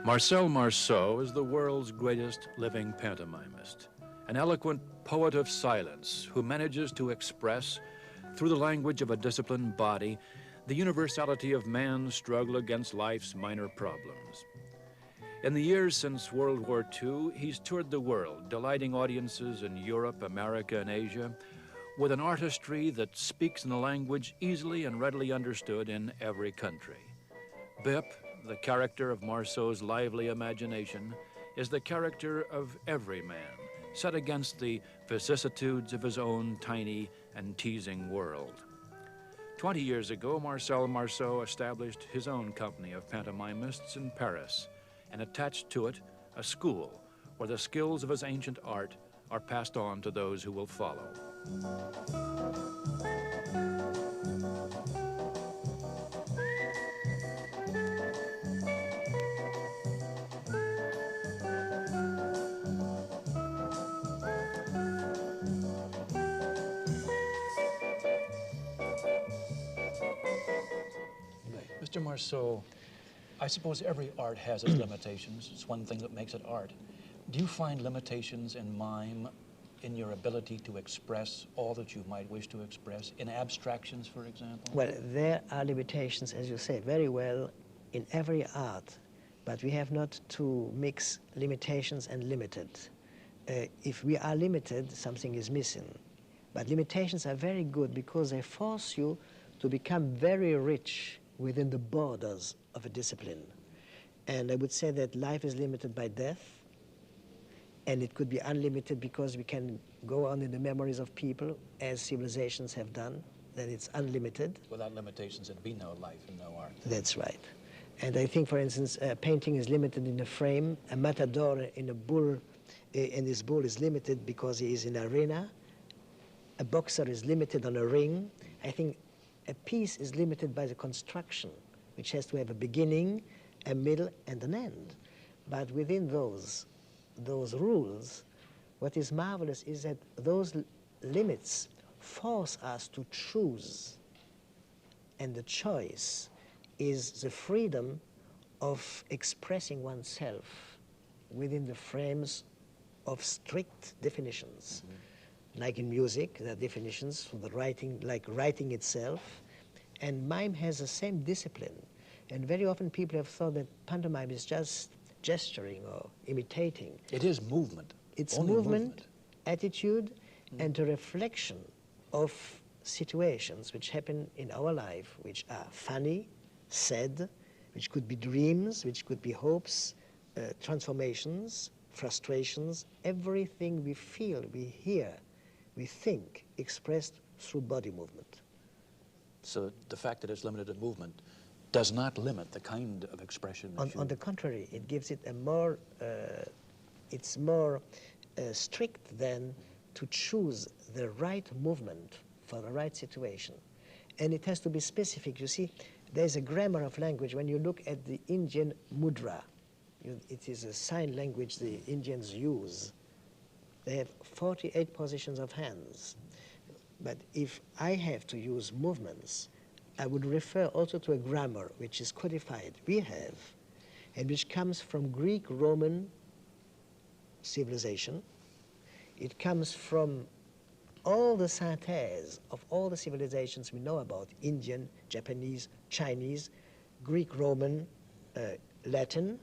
Marcel Marceau is the world's greatest living pantomimist, an eloquent poet of silence who manages to express, through the language of a disciplined body, the universality of man's struggle against life's minor problems. In the years since World War II, he's toured the world, delighting audiences in Europe, America, and Asia, with an artistry that speaks in a language easily and readily understood in every country. Bip, the character of Marceau's lively imagination, is the character of every man, set against the vicissitudes of his own tiny and teasing world. 20 years ago, Marcel Marceau established his own company of pantomimists in Paris and attached to it a school where the skills of his ancient art are passed on to those who will follow. Mr. Marceau, I suppose every art has its limitations. It's one thing that makes it art. Do you find limitations in mime in your ability to express all that you might wish to express, in abstractions, for example? Well, there are limitations, as you say, very well, in every art, but we have not to mix limitations and limited. If we are limited, something is missing. But limitations are very good because they force you to become very rich within the borders of a discipline. And I would say that life is limited by death, and it could be unlimited because we can go on in the memories of people as civilizations have done, then it's unlimited. Without limitations, there'd be no life and no art. That's right. And I think, for instance, painting is limited in a frame. A matador in a bull, and this bull is limited because he is in an arena. A boxer is limited on a ring. I think a piece is limited by the construction, which has to have a beginning, a middle, and an end. But within those rules, what is marvelous is that those limits force us to choose. And the choice is the freedom of expressing oneself within the frames of strict definitions. Mm-hmm. Like in music, there are definitions for the writing, like writing itself. And mime has the same discipline. And very often people have thought that pantomime is just gesturing or imitating. It is movement. It's movement, attitude, and a reflection of situations which happen in our life, which are funny, sad, which could be dreams, which could be hopes, transformations, frustrations, everything we feel, we hear, we think, expressed through body movement. So the fact that it's limited to movement does not limit the kind of expression. On the contrary, it gives it a more, it's more strict than to choose the right movement for the right situation. And it has to be specific. You see, there's a grammar of language. When you look at the Indian mudra, it is a sign language the Indians use. They have 48 positions of hands. But if I have to use movements, I would refer also to a grammar which is codified, we have, and which comes from Greek-Roman civilization. It comes from all the synthèse of all the civilizations we know about, Indian, Japanese, Chinese, Greek-Roman, Latin.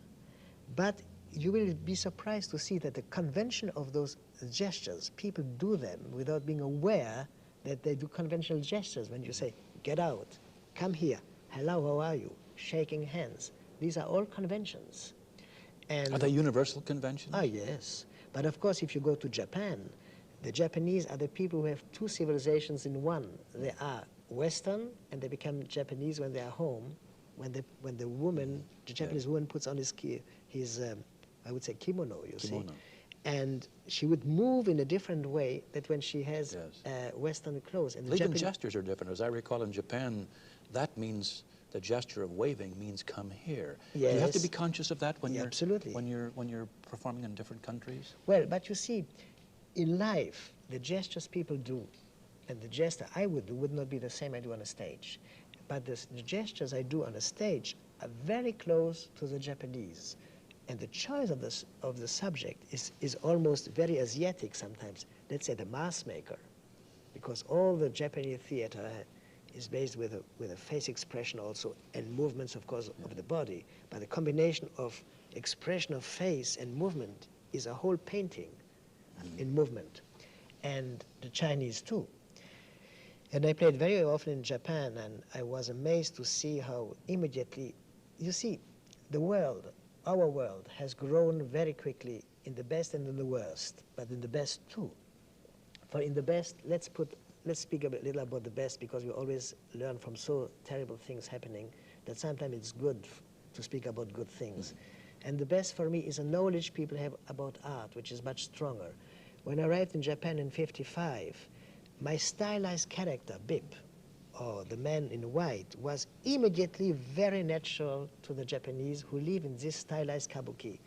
But you will be surprised to see that the convention of those gestures, people do them without being aware that they do conventional gestures. When you say, get out, come here, hello, how are you, shaking hands. These are all conventions. And are they universal conventions? Ah, yes. But of course, if you go to Japan, the Japanese are the people who have two civilizations in one. They are Western, and they become Japanese when they are home. When the woman, the Japanese woman puts on his I would say kimono, you see. And she would move in a different way that when she has Western clothes. And even gestures are different. As I recall in Japan, that means the gesture of waving means come here. Yes. Do you have to be conscious of that when you're absolutely when you're performing in different countries? Well, but you see, in life, the gestures people do and the gesture I would do would not be the same I do on a stage. But the gestures I do on a stage are very close to the Japanese. And the choice of the subject is almost very Asiatic sometimes. Let's say the mask maker, because all the Japanese theater is based with a face expression also, and movements, of course, of the body. But the combination of expression of face and movement is a whole painting in movement, and the Chinese too. And I played very often in Japan, and I was amazed to see how immediately, you see, the world, our world, has grown very quickly in the best and in the worst, but in the best too. For in the best, let's speak a little about the best, because we always learn from so terrible things happening that sometimes it's good to speak about good things. And the best for me is a knowledge people have about art, which is much stronger. When I arrived in Japan in '55, my stylized character, Bip, or the man in white, was immediately very natural to the Japanese who live in this stylized kabuki.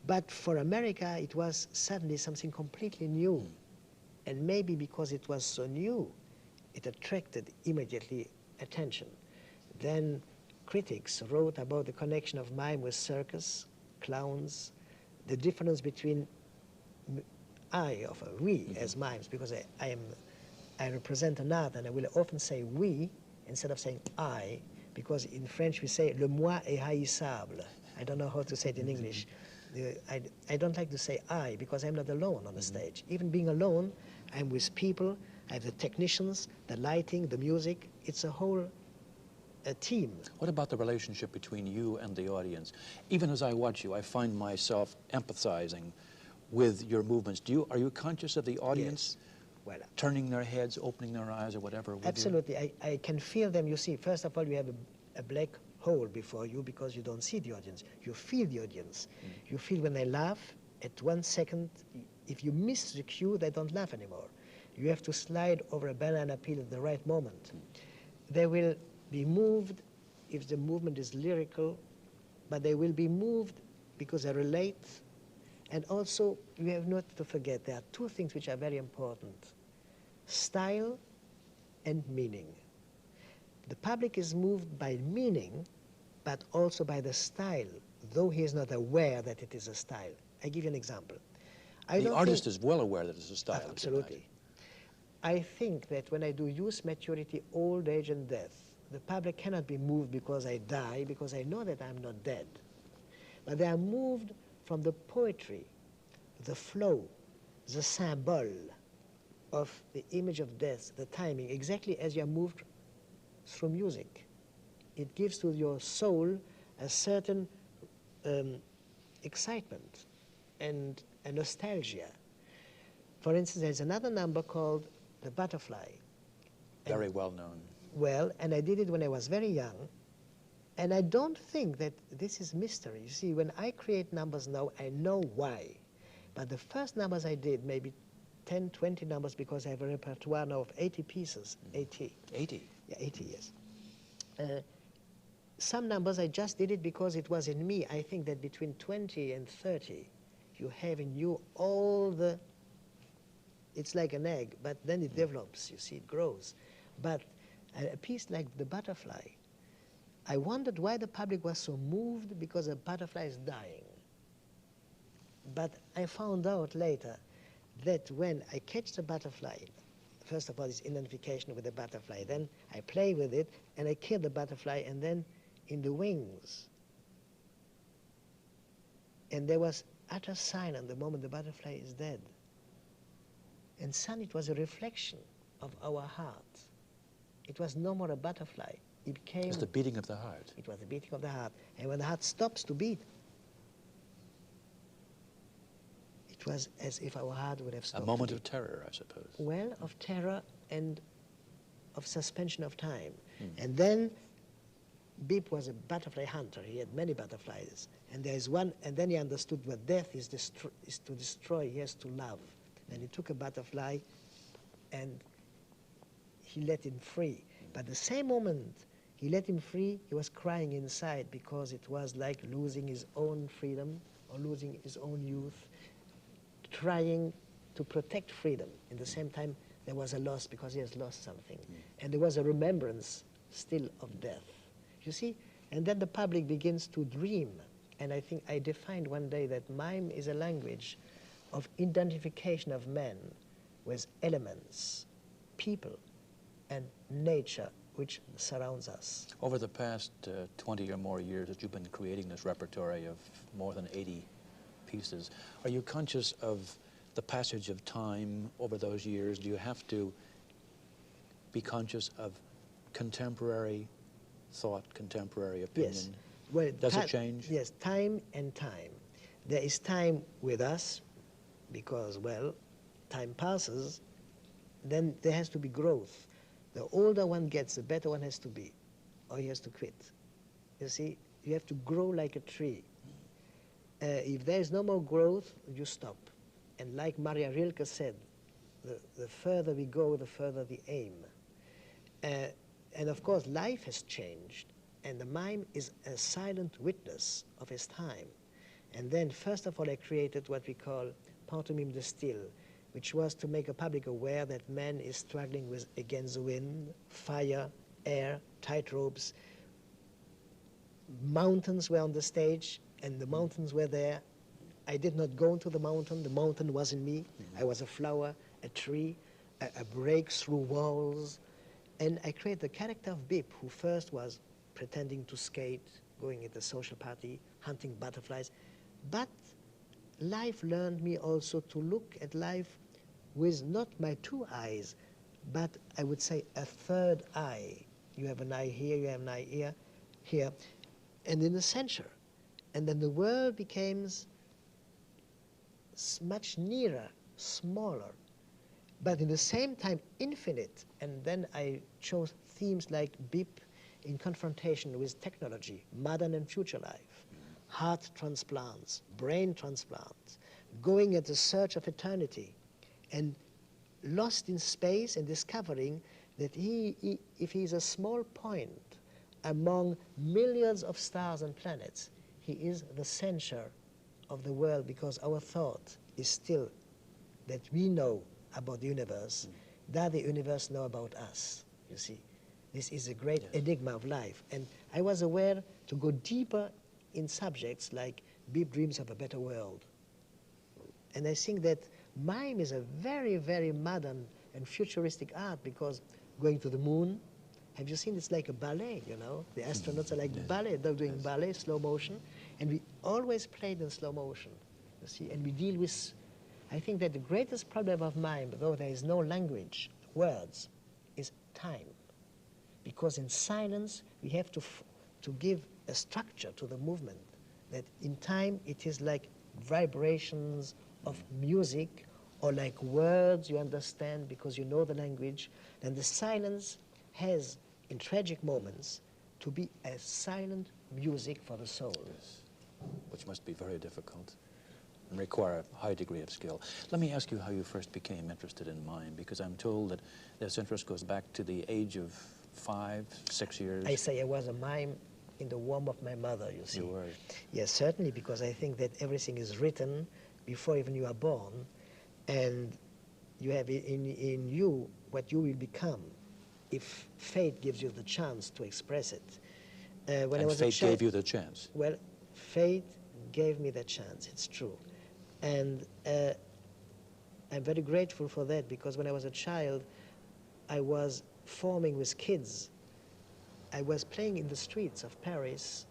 But for America, it was suddenly something completely new. And maybe because it was so new, it attracted immediately attention. Then critics wrote about the connection of mime with circus, clowns, the difference between we as mimes, because I represent an art, and I will often say we instead of saying I, because in French we say le moi est haïssable. I don't know how to say it in English. I don't like to say I, because I'm not alone on the stage. Even being alone, I'm with people. I have the technicians, the lighting, the music. It's a whole team. What about the relationship between you and the audience? Even as I watch you, I find myself empathizing with your movements. Are you conscious of the audience? Yes. Well, turning their heads, opening their eyes, or whatever? Absolutely. I can feel them. You see, first of all, you have a black hole before you because you don't see the audience. You feel the audience. You feel when they laugh, at 1 second, if you miss the cue, they don't laugh anymore. You have to slide over a banana peel at the right moment. They will be moved if the movement is lyrical, but they will be moved because they relate. And also, you have not to forget, there are two things which are very important: style and meaning. The public is moved by meaning, but also by the style, though he is not aware that it is a style. I give you an example. The artist is well aware that it's a style. Absolutely. I think that when I do youth maturity, old age and death, the public cannot be moved because I die, because I know that I'm not dead. But they are moved from the poetry, the flow, the symbol of the image of death, the timing, exactly as you are moved through music. It gives to your soul a certain excitement and a nostalgia. For instance, there's another number called The Butterfly. Very well known. Well, and I did it when I was very young, and I don't think that this is mystery. You see, when I create numbers now, I know why. But the first numbers I did, maybe 10, 20 numbers, because I have a repertoire now of 80 pieces. 80. 80? Yeah, 80, yes. Some numbers I just did it because it was in me. I think that between 20 and 30, you have in you all the, it's like an egg, but then it develops, you see, it grows. But a piece like The Butterfly, I wondered why the public was so moved because a butterfly is dying. But I found out later that when I catch the butterfly, first of all, it's identification with the butterfly. Then I play with it, and I kill the butterfly, and then in the wings. And there was utter silence the moment the butterfly is dead. And suddenly it was a reflection of our heart. It was no more a butterfly. It became... It was the beating of the heart. It was the beating of the heart. And when the heart stops to beat, it was as if our heart would have stopped. A moment of terror, I suppose. Well, of terror and of suspension of time. And then Beep was a butterfly hunter. He had many butterflies. And there is one, and then he understood what death is to destroy. He has to love. And he took a butterfly and he let him free. But the same moment he let him free, he was crying inside because it was like losing his own freedom or losing his own youth, trying to protect freedom. In the same time, there was a loss because he has lost something. And there was a remembrance still of death. You see? And then the public begins to dream And I think I defined one day that mime is a language of identification of men with elements, people, and nature which surrounds us. Over the past 20 or more years that you've been creating this repertory of more than 80 pieces, are you conscious of the passage of time over those years? Do you have to be conscious of contemporary thought, contemporary opinion? Yes. Well, does it change? Yes, time and time. There is time with us because, well, time passes, then there has to be growth. The older one gets, the better one has to be, or he has to quit. You see, you have to grow like a tree. If there is no more growth, you stop. And like Maria Rilke said, the further we go, the further the aim. And of course, life has changed, and the mime is a silent witness of his time. And then, first of all, I created what we call pantomime de style, which was to make the public aware that man is struggling with against the wind, fire, air, tightropes. Mountains were on the stage, and the mountains were there. I did not go into the mountain was in me. I was a flower, a tree, a break through walls. And I created the character of Bip, who first was pretending to skate, going at a social party, hunting butterflies. But life learned me also to look at life with not my two eyes, but I would say a third eye. You have an eye here, you have an eye here, and in the center. And then the world becomes much nearer, smaller, but in the same time infinite. And then I chose themes like Bip in confrontation with technology, modern and future life, heart transplants, brain transplants, going at the search of eternity, and lost in space and discovering that if he is a small point among millions of stars and planets, he is the center of the world, because our thought is still that we know about the universe, that the universe know about us, you see. This is a great enigma of life. And I was aware to go deeper in subjects like Bip dreams of a better world. And I think that mime is a very, very modern and futuristic art, because going to the moon, have you seen, it's like a ballet, you know? The astronauts are like ballet, they're doing ballet, slow motion, and we always played in slow motion, you see, and we deal with, I think that the greatest problem of mime, though there is no language, words, is time. Because in silence, we have to give a structure to the movement, that in time it is like vibrations of music, or like words you understand because you know the language. Then the silence has, in tragic moments, to be a silent music for the soul. Yes. Which must be very difficult and require a high degree of skill. Let me ask you how you first became interested in mime, because I'm told that this interest goes back to the age of 5, 6 years. I say I was a mime in the womb of my mother, you see. You were? Yes, certainly, because I think that everything is written before even you are born, and you have in you what you will become if fate gives you the chance to express it. When I was fate a child, gave you the chance? Well, fate gave me the chance, it's true. And I'm very grateful for that, because when I was a child, I was forming with kids. I was playing in the streets of Paris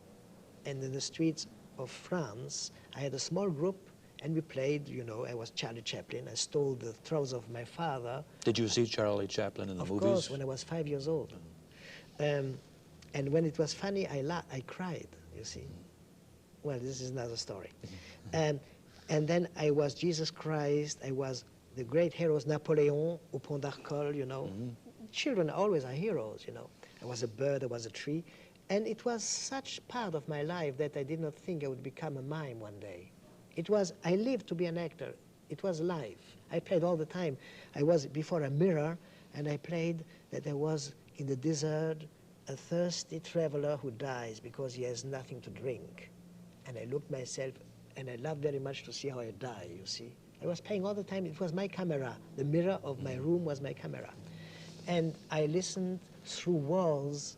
and in the streets of France. I had a small group, and we played, you know, I was Charlie Chaplin. I stole the trousers of my father. Did you see Charlie Chaplin in the movies? Of course, when I was 5 years old. And when it was funny, I cried, you see. Well, this is another story. And then I was Jesus Christ. I was the great heroes, Napoleon, au Pont d'Arcole, you know. Children always are heroes, you know. I was a bird, I was a tree. And it was such part of my life that I did not think I would become a mime one day. It was, I lived to be an actor. It was life. I played all the time. I was before a mirror, and I played that I was in the desert, a thirsty traveler who dies because he has nothing to drink. And I looked myself, and I loved very much to see how I die, you see. I was playing all the time. It was my camera. The mirror of my room was my camera. And I listened through walls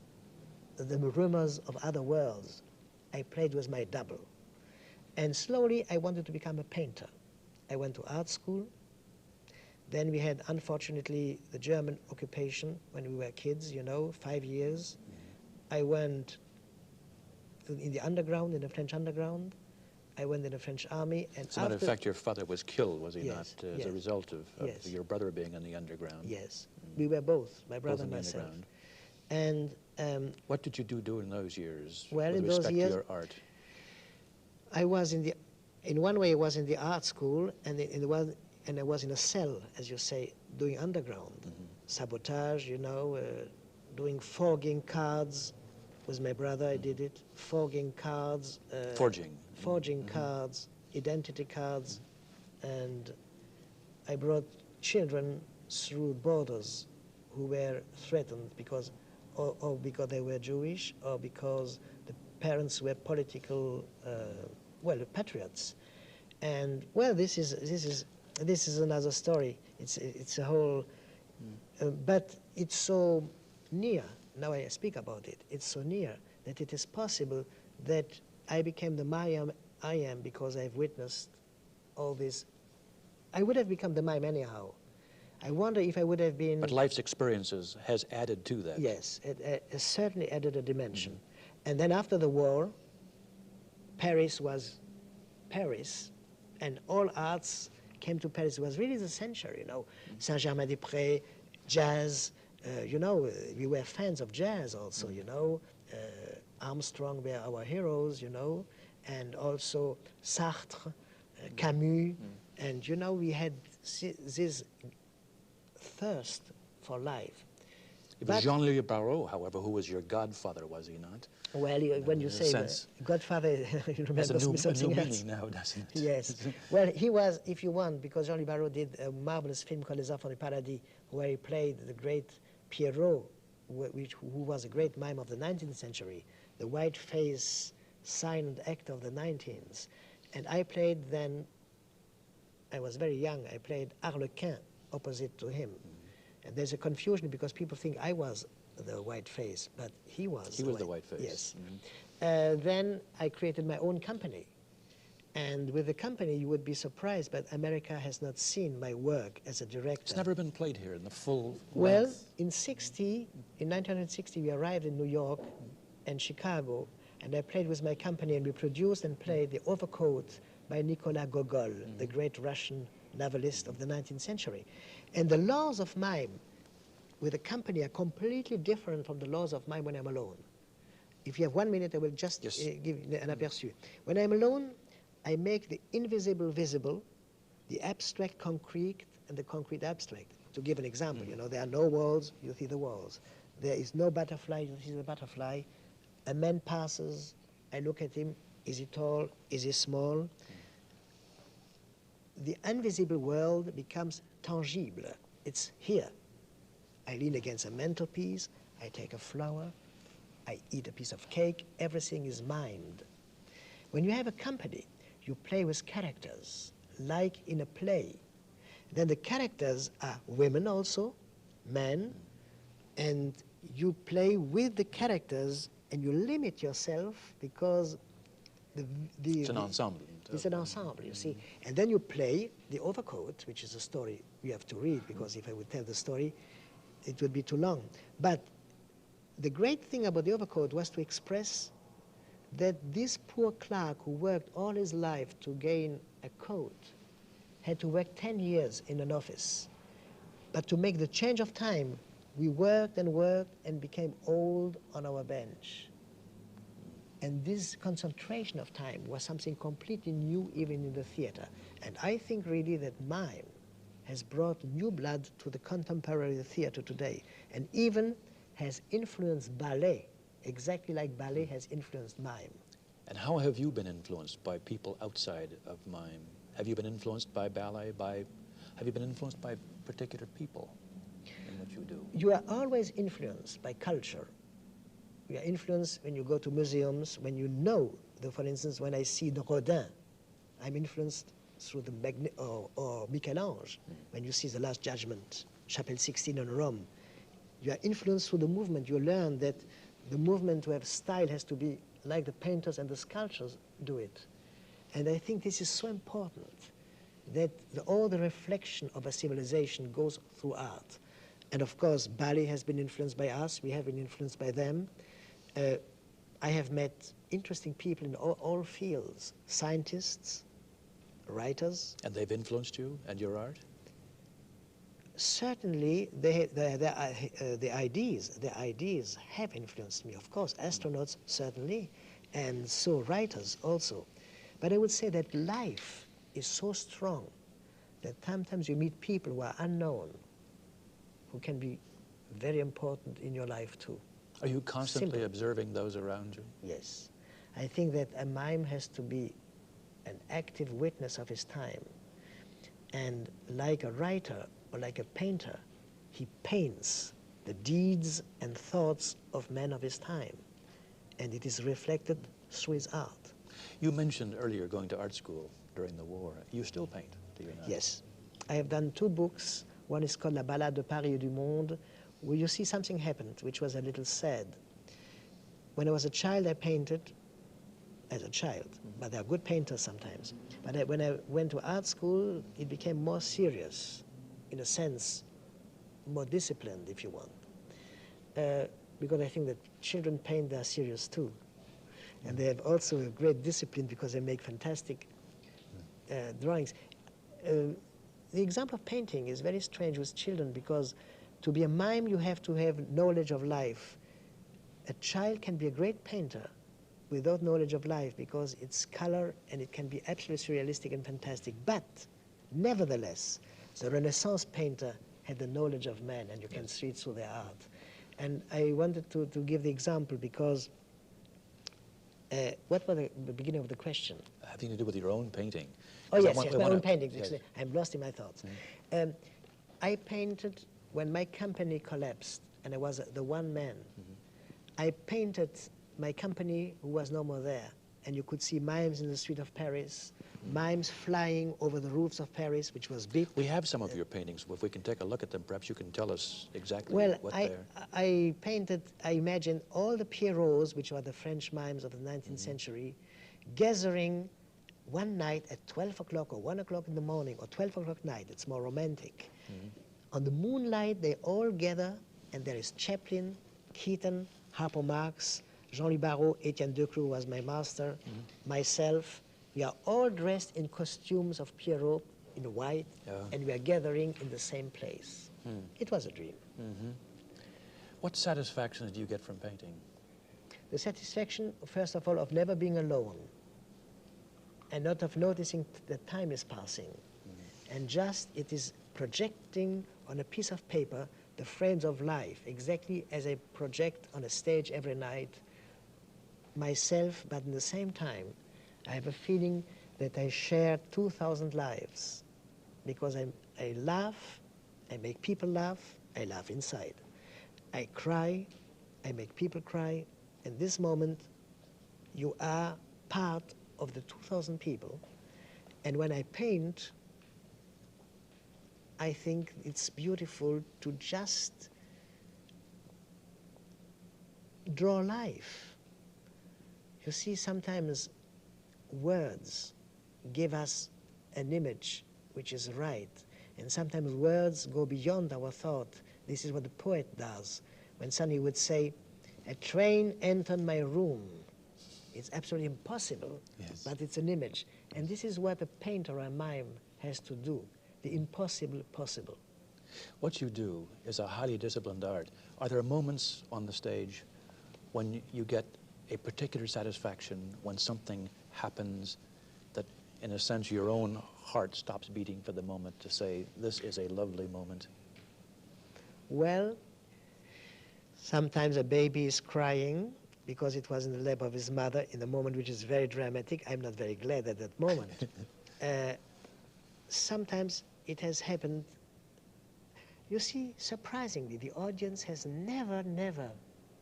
the rumors of other worlds. I played with my double. And slowly I wanted to become a painter. I went to art school. Then we had, unfortunately, the German occupation when we were kids, you know, 5 years. I went in the underground, in the French underground. I went in the French army. And as a matter of fact, your father was killed, was he not, as yes, a result of yes, your brother being in the underground? Yes, we were both, my brother and Both in the myself. underground. And what did you do during those years well, with in respect those years, to your art? I was in one way I was in the art school, and I was in a cell, as you say, doing underground. Sabotage, you know, doing forging cards. With my brother, I did it. Forging cards. Forging cards, identity cards. And I brought children through borders who were threatened because, or because they were Jewish, or because the parents were political, patriots. And well, this is another story. It's a whole, but it's so near. Now I speak about it. It's so near that it is possible that I became the mime I am because I've witnessed all this. I would have become the mime anyhow. I wonder if I would have been. But life's experiences has added to that. Yes, it certainly added a dimension. And then after the war, Paris was Paris, and all arts came to Paris. It was really the century, you know. Saint-Germain-des-Prés, jazz, you know, we were fans of jazz also, you know. Armstrong were our heroes, you know, and also Sartre, Camus, and, you know, we had this thirst for life. It was Jean-Louis Barrault, however, who was your godfather, was he not? Well, when you say godfather, you remember something else. Meaning now, doesn't it? Yes. Well, he was, if you want, because Jean-Louis Barrault did a marvelous film called Les Enfants du Paradis, where he played the great Pierrot, who was a great mime of the 19th century, the white-faced silent actor of the 19th. And I played then, I was very young, I played Harlequin opposite to him. And there's a confusion because people think I was the white face, but he was. He was the white face. Yes. Then I created my own company. And with the company, you would be surprised, but America has not seen my work as a director. It's never been played here in the full Well, length. in 1960, we arrived in New York and Chicago, and I played with my company, and we produced and played The Overcoat by Nicolas Gogol, the great Russian novelist of the 19th century. And the laws of mime with a company are completely different from the laws of mime when I'm alone. If you have 1 minute, I will just give an aperçu. When I'm alone, I make the invisible visible, the abstract concrete, and the concrete abstract. To give an example, you know, there are no walls, you see the walls. There is no butterfly, you see the butterfly. A man passes, I look at him, is he tall, is he small? The invisible world becomes tangible. It's here. I lean against a mantelpiece, I take a flower, I eat a piece of cake, everything is mimed. When you have a company, you play with characters, like in a play. Then the characters are women also, men, and you play with the characters and you limit yourself because it's an ensemble. It's an ensemble, you see. And then you play The Overcoat, which is a story you have to read, because if I would tell the story, it would be too long. But the great thing about The Overcoat was to express that this poor clerk who worked all his life to gain a coat had to work 10 years in an office. But to make the change of time, we worked and became old on our bench. And this concentration of time was something completely new even in the theater. And I think really that mime has brought new blood to the contemporary theater today, and even has influenced ballet, exactly like ballet has influenced mime. And how have you been influenced by people outside of mime? Have you been influenced by ballet? Have you been influenced by particular people in what you do? You are always influenced by culture. You are influenced when you go to museums, when you know, for instance, when I see the Rodin, I'm influenced through the or Michel-Ange. When you see The Last Judgment, Chapel 16 in Rome, you are influenced through the movement. You learn that the movement to have style has to be like the painters and the sculptors do it. And I think this is so important, that all the reflection of a civilization goes through art. And of course, ballet has been influenced by us. We have been influenced by them. I have met interesting people in all fields, scientists, writers. And they've influenced you and your art? Certainly, the ideas have influenced me, of course. Astronauts, certainly, and so writers also. But I would say that life is so strong that sometimes you meet people who are unknown, who can be very important in your life too. Are you constantly Simple. observing those around you? Yes. I think that a mime has to be an active witness of his time. And like a writer or like a painter, he paints the deeds and thoughts of men of his time. And it is reflected through his art. You mentioned earlier going to art school during the war. You still paint, do you not? Yes. I have done 2 books. One is called La Ballade de Paris et du Monde, where you see something happened, which was a little sad. When I was a child, I painted as a child, but there are good painters sometimes. But when I went to art school, it became more serious, in a sense, more disciplined, if you want. Because I think that children paint, they are serious too. And they have also a great discipline because they make fantastic drawings. The example of painting is very strange with children because to be a mime, you have to have knowledge of life. A child can be a great painter without knowledge of life because it's color and it can be absolutely surrealistic and fantastic. But nevertheless, the Renaissance painter had the knowledge of man, and you can see it through their art. And I wanted to give the example because what was the beginning of the question? Having to do with your own painting. Oh, yes, yes, my own to, paintings. yes. I'm lost in my thoughts. I painted when my company collapsed, and I was the one man. I painted my company who was no more there, and you could see mimes in the street of Paris, mimes flying over the roofs of Paris, which was big. We have some of your paintings. If we can take a look at them, perhaps you can tell us exactly what they're... I imagined all the Pierrots, which were the French mimes of the 19th century, gathering one night at 12 o'clock or 1 o'clock in the morning, or 12 o'clock night, it's more romantic. On the moonlight, they all gather, and there is Chaplin, Keaton, Harpo Marx, Jean-Louis Barrault, Etienne Decroux was my master, myself. We are all dressed in costumes of Pierrot in white, and we are gathering in the same place. It was a dream. What satisfactions do you get from painting? The satisfaction, first of all, of never being alone, and not of noticing that time is passing. And just it is projecting on a piece of paper the frames of life, exactly as I project on a stage every night myself, but in the same time, I have a feeling that I share 2,000 lives, because I laugh, I make people laugh, I laugh inside. I cry, I make people cry. In this moment, you are part of the 2,000 people. And when I paint, I think it's beautiful to just draw life. You see, sometimes words give us an image which is right, and sometimes words go beyond our thought. This is what the poet does. When somebody would say, "A train entered my room," it's absolutely impossible, but it's an image. And this is what a painter or a mime has to do, the impossible possible. What you do is a highly disciplined art. Are there moments on the stage when you get a particular satisfaction, when something happens that, in a sense, your own heart stops beating for the moment to say, this is a lovely moment? Well, sometimes a baby is crying because it was in the lap of his mother in a moment which is very dramatic. I'm not very glad at that moment. Sometimes it has happened. You see, surprisingly, the audience has never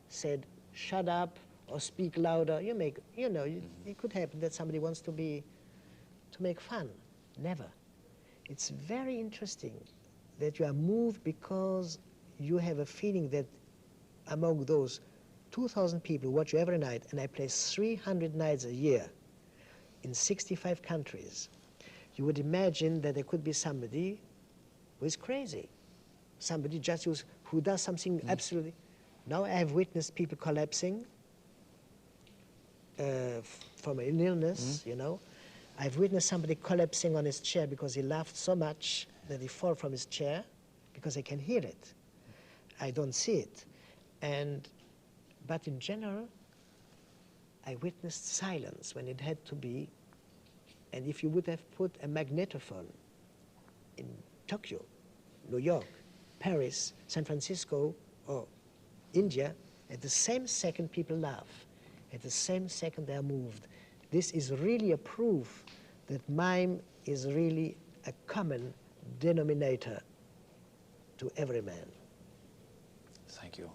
said, shut up or speak louder. It could happen that somebody wants to make fun. Never. It's very interesting that you are moved because you have a feeling that among those 2,000 people who watch you every night, and I play 300 nights a year, in 65 countries, you would imagine that there could be somebody who is crazy, somebody just who does something absolutely. Now I have witnessed people collapsing from an illness, you know. I've witnessed somebody collapsing on his chair because he laughed so much that he fell from his chair because I can hear it. I don't see it. But in general, I witnessed silence when it had to be. And if you would have put a magnetophone in Tokyo, New York, Paris, San Francisco, or India, at the same second people laugh. At the same second they are moved. This is really a proof that mime is really a common denominator to every man. Thank you.